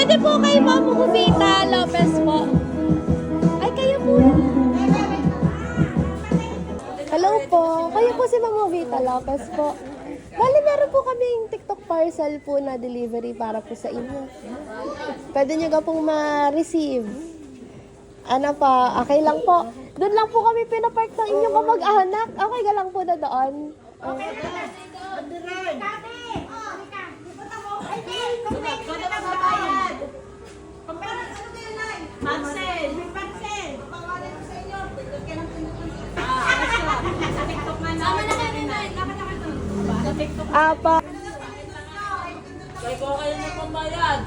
Pwede po kay Ma'am Jovita Lopez po. Ay, kayo po. Hello po. Kayo po si Ma'am Jovita Lopez po. Bali, meron po kaming TikTok parcel po na delivery para po sa inyo. Pwede nyo ka pong ma-receive. Ano pa, okay lang po. Doon lang po kami pinapark ng inyong kamag-anak. Okay ka lang po na doon. Okay. Apa. Kaya po kayo na pambayad.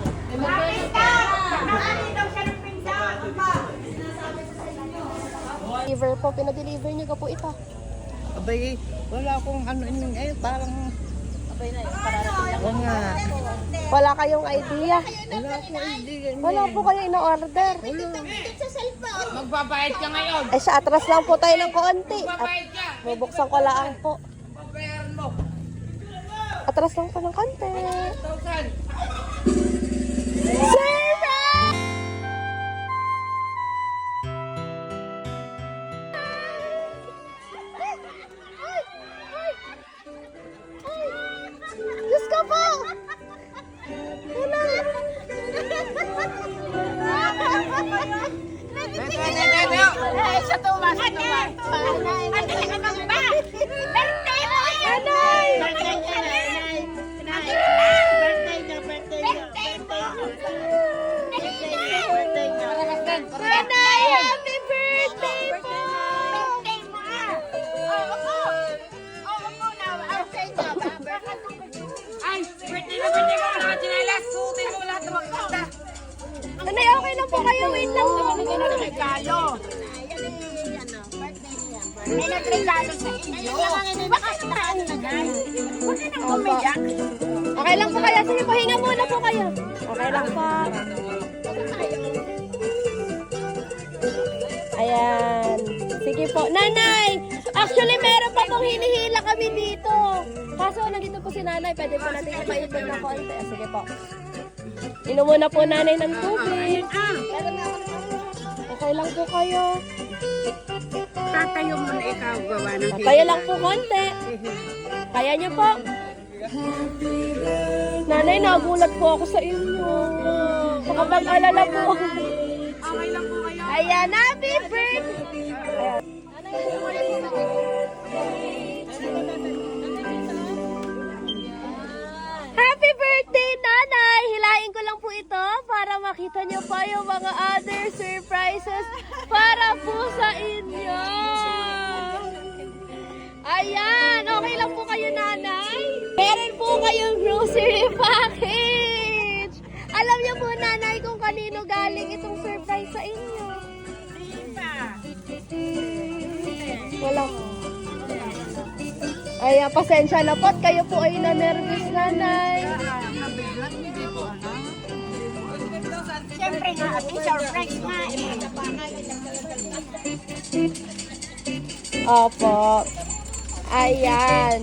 Deliver po, pinadeliver nyo ka po ito. Abay, wala akong ano yun eh, parang... Abay na, pararating lang. Oo nga. Wala kayong idea. Wala akong idea. Wala po kayo ina-order. Magbabayad ka ngayon. Ay, sa atras lang po tayo ng konti. At Magbabayad ka. bubuksan ko lang po. Babayaran mo. Atras lang po ng konti. 1,000. Diyos ka po! Wala! Siya tumas, siya tumas. Nanay, happy birthday po! Ay, birthday mo mga chinelas. Suotin mo lahat ng magkanda. Nanay, okay na po kayo. Wait lang po. Regalo. May nagregalo sa inyo. Bakit tahan na gan? Huwag ka nang umiyak. Okay lang po kayo. Sige, pahinga muna po kayo. Okay lang po. Ayan. Sige po. Nanay! Actually, meron pa pong hinihila kami dito. Kaso, nandito po si nanay. Pwede po natin ipaipon na konti. Sige po. Inom muna po nanay ng tubig. Okay lang po kayo. Tatayo mo na ikaw gawa ng Tayo lang po konti. Kaya niyo po. Nanay, nagulat po ako sa inyo. Makapag-alala po. Okay lang po kayo. Ayan, happy birthday! Ayan. Happy birthday, nanay! Hilahin ko lang po ito para makita niyo pa yung mga other surprises para po sa inyo. Ayan, okay lang po kayo, nanay? Meron po kayong grocery package. Alam niyo po, nanay, kung kanino galing itong surprise sa inyo. Wala po. Ay, pasensya na po. Kayo po ay na-nervous, nanay. Siyempre nga, surprise nga eh. Opo. Ayan.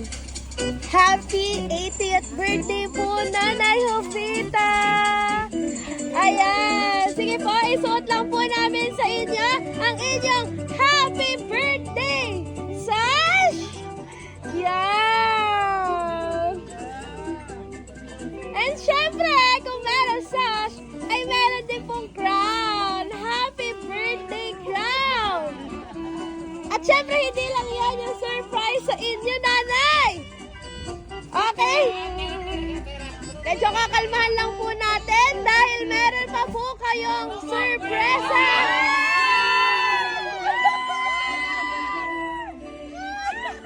Happy 80th birthday po, Nanay Jovita! Ayan. Sige po, isuot lang po namin sa inyo ang inyong happy birthday sash! Yan! And syempre, kung meron sash, ay meron din pong crown. Happy birthday crown! At syempre, hindi lang yan yung surprise sa inyo, nanay! Okay? Medyo kakalmahan lang po natin dahil meron pa po kayong surpresa!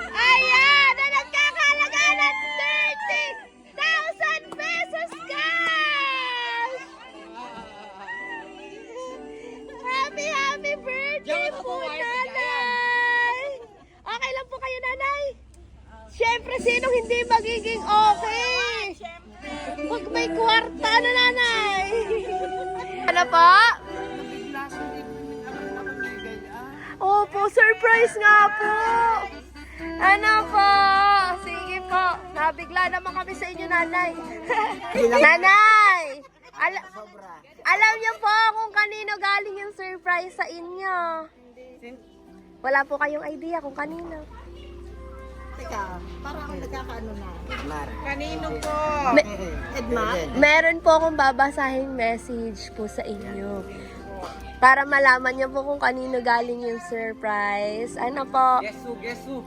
Ayan! Na nagkakalaga ng 30,000 pesos cash! Happy birthday po, nanay! Okay lang po kayo, nanay? Siyempre, sinong hindi magiging okay? Pag may kwarta na, nanay! Ano pa? Opo, surprise nga po! Ano po? Sige po. Nabigla naman kami sa inyo, nanay. Nanay! Alam niyo po kung kanino galing yung surprise sa inyo. Wala po kayong idea kung kanino. Teka, parang nagkakaano na. Kanino po? Edmar? Meron po akong babasahing message po sa inyo. Para malaman niyo po kung kanino galing yung surprise. Ano po? Gesu.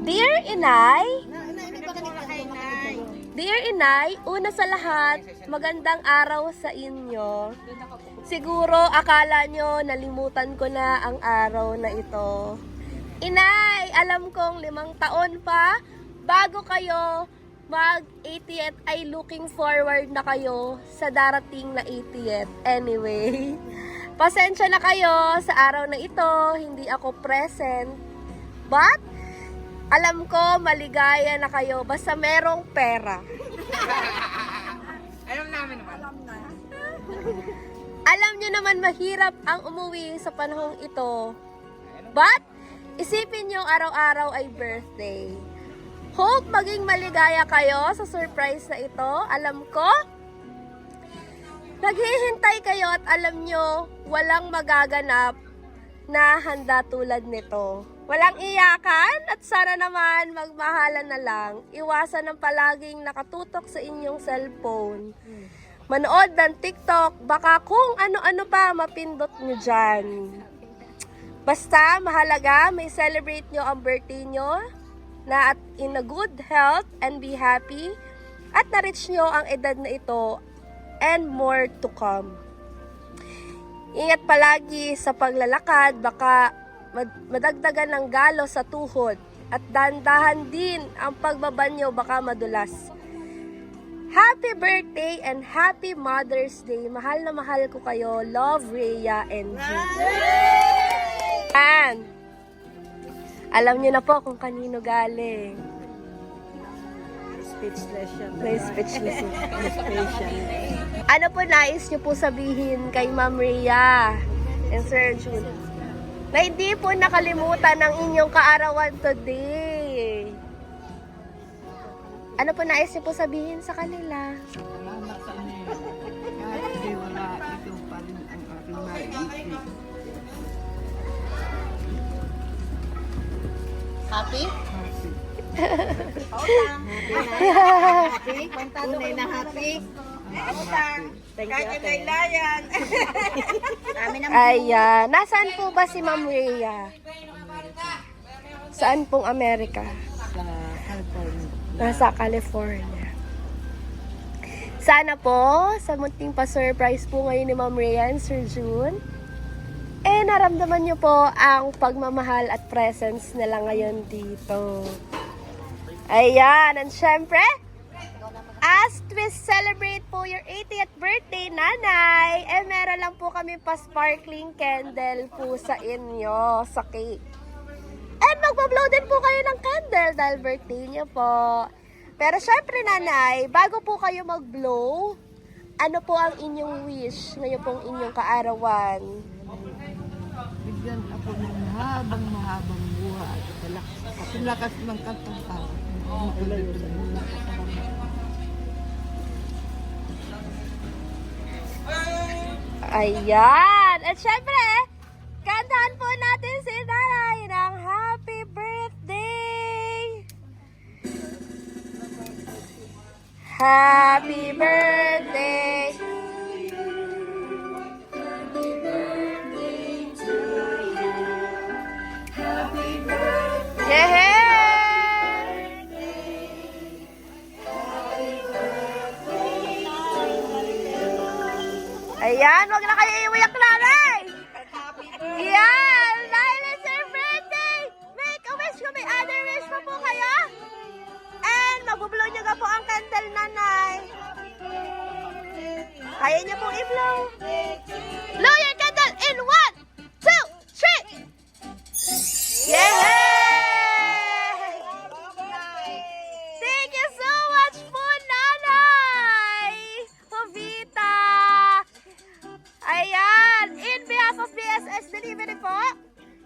Dear Inay, Ano ba kanina? Dear Inay, una sa lahat, magandang araw sa inyo. Siguro akala nyo nalimutan ko na ang araw na ito. Inay, alam kong 5 taon pa bago kayo mag-80th ay looking forward na kayo sa darating na 80th. Anyway, pasensya na kayo sa araw na ito, hindi ako present. But, alam ko maligaya na kayo basta merong pera. Alam namin naman. Alam nyo naman mahirap ang umuwi sa panahong ito. But, isipin nyo araw-araw ay birthday. Hope maging maligaya kayo sa surprise na ito. Alam ko, naghihintay kayo at alam nyo, walang magaganap na handa tulad nito. Walang iyakan at sana naman magmahalan na lang. Iwasan ng palaging nakatutok sa inyong cellphone. Manood ng TikTok, baka kung ano-ano pa mapindot nyo dyan. Basta, mahalaga, may celebrate nyo ang birthday nyo na at in a good health and be happy at na-reach nyo ang edad na ito and more to come. Ingat palagi sa paglalakad, baka madagdagan ng galo sa tuhod at dandahan din ang pagbabanyo baka madulas. Happy birthday and happy Mother's Day. Mahal na mahal ko kayo. Love, Rhea and June. And alam niyo na po kung kanino galing. Speechless siya. May speechless. Ano po nais niyo po sabihin kay Ma'am Rhea and Sir June? Na hindi po nakalimutan ang inyong kaarawan today. Ano po nais niyo po sabihin sa kanila? Salamat sa inyo. Kahit hindi wala, ito pa rin ang aking maiisip. Happy? Happy. Happy? Tunay na happy? Kahit yung laylayan. Ayan. Nasaan po ba si Ma'am Rhea? Saan pong Amerika? Sa California. Nasa California. Sana po, sa munting pa-surprise po ngayon ni Ma'am Rhea and Sir June, naramdaman nyo po ang pagmamahal at presence nila ngayon dito. Ayan, and syempre, as we celebrate po your 80th birthday, Nanay, meron lang po kami pa-sparkling candle po sa inyo, sa cake. And magpa-blow din po kayo ng candle dahil birthday niyo po. Pero syempre, Nanay, bago po kayo mag-blow, ano po ang inyong wish ngayon pong inyong kaarawan? Bigyan ako ng mahabang buhay. Kasi lakas ng kantang tao. Ayan! At syempre, kantahan po natin si Nanay ng happy birthday! Happy birthday! Yeah! Ayan, wag na kayo iwiyak, Nanay! Yan! Dahil it's your birthday! Make a wish kung may other wish pa po kayo! And magbublow nyo ka po ang candle, Nanay! Kaya nyo pong i-blow! Blow your candle in 1, 2, 3! Yeah! Thank you so much po, Nanay! Jovita! Ayan! In behalf of BSS Delivery po,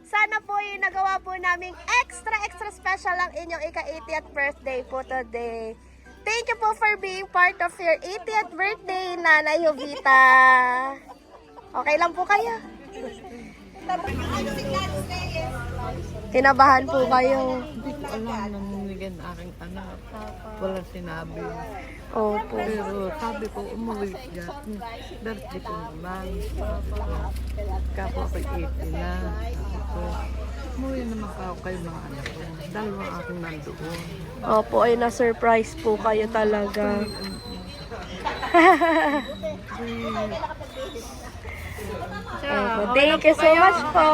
sana po yung nagawa po namin extra special ang inyong ika-80th birthday po today. Thank you po for being part of your 80th birthday, Nanay Jovita. Okay lang po kayo? Kinabahan po kayo. Hindi ko alam nangingigan aking anak. Wala sinabi. Opo. Pero sabi ko, umuwi siya. Birthday ko naman. Kapwa ko 80 na. Sabi ko, umuwi naman ako kayo mga anak ko. Dalawang aking nandoon. Opo, ay na-surprise po kayo talaga. Opo, thank you so much po.